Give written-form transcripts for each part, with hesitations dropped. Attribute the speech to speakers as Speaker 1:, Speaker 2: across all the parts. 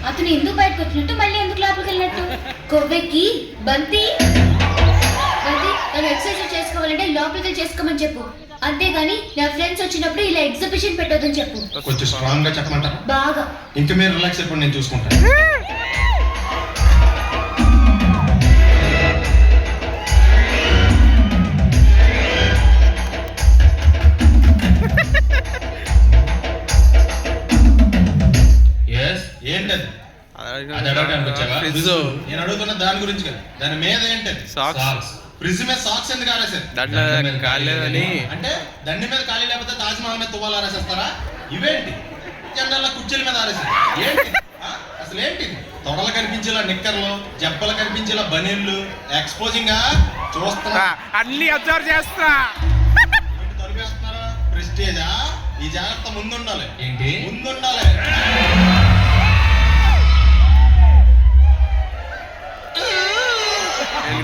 Speaker 1: అతను ఎందుకు బయటకు వచ్చినట్టు, మళ్ళీ ఎందుకు లోపలికి వెళ్ళినట్టు? కొవ్వెక్కి బంతి బంతి తను ఎక్సర్సైజ్ చేసుకోవాలంటే లోపలికి చేసుకోమని చెప్పు. అంతేగాని నా ఫ్రెండ్స్ వచ్చినప్పుడు ఇలా ఎగ్జిబిషన్ పెట్టొద్దని చెప్పు.
Speaker 2: కొంచెం స్ట్రాంగ్ గా చెప్పమంటారా?
Speaker 1: బాగా.
Speaker 2: ఇంకా మీరు రిలాక్స్ అయిపోయి నేను చూసుకుంటాను. ఏంటది? నేను అడుగుతున్న దాని గురించి కదా. దాని మీద ఏంటది? సాక్స్. ఫ్రిడ్జ్ మీద సాక్స్ ఎందుకు ఆరేసారు? అంటే దండి మీద ఖాళీ లేకపోతే తాజ్ మహల్ మీద తువ్వాలు ఆరేసేస్తారా? ఇవేంటి జెండాల కుర్చీల మీద ఆరేసారు? ఏంటి అసలు ఏంటి? తొడలు కనిపించేలా నిక్కర్లు, జబ్బలు కనిపించేలా బనీళ్ళు, ఎక్స్పోజింగ్ గా చూస్తున్నా
Speaker 3: అన్ని అబ్జర్వ్ చేస్తా.
Speaker 2: తొలిపేస్తున్నారా? ప్రెస్టేజా? ఈ జాగ్రత్త ముందుండాలి.
Speaker 4: ఏంటి
Speaker 2: ముందుండాలి.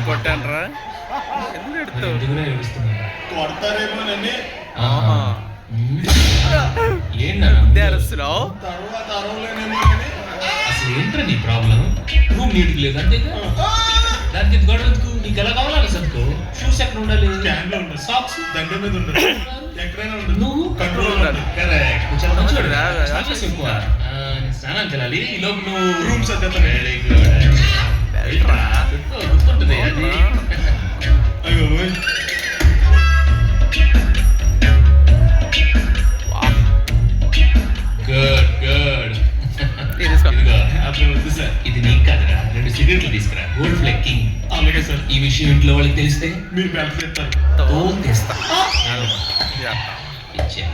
Speaker 3: కొట్టానరా
Speaker 4: ఎందుకు ఏడుస్తున్నారు?
Speaker 2: కొడతారేమోనని.
Speaker 3: అరుస్తున్నావు.
Speaker 2: తర్వాత అరవలేనేమో అని.
Speaker 4: అసలు ఏంట్రా నీ ప్రాబ్లం? రూమ్ నీట్గా లేదు అంతే. దానికి గొడవకు నీకు ఎలా కావాలని సర్దుకో. షూస్ ఎక్కడ ఉండాలి?
Speaker 2: స్టాండ్ లో ఉండాలి.
Speaker 4: సాక్స్
Speaker 2: దండ మీద ఉండాలి. ఎక్కడైనా ఉండాలి.
Speaker 4: నువ్వు
Speaker 2: కంట్రోల్ ఉండాలి.
Speaker 4: చాలా మంచివాడు. చాలా ఎక్కువ. స్నానానికి వెళ్ళాలి. ఈ లోపు నువ్వు
Speaker 2: రూమ్ సర్దేస్తాను.
Speaker 4: Very good. గుర్తుంటుంది అది.
Speaker 2: అయ్యో
Speaker 4: గుడ్ గుడ్.
Speaker 2: అట్లా వద్దు సార్.
Speaker 4: ఇది నీకు కాదురా, 2 సిగరెట్లు తీసుకురా. గోల్డ్ ఫ్లెక్కింగ్.
Speaker 2: అలాగే సార్.
Speaker 4: ఈ విషయం ఇంట్లో వాళ్ళకి తెలిస్తే
Speaker 2: మీరు బెల్ట్ తెస్తారు.
Speaker 4: తోలు తీస్తా. ఇచ్చా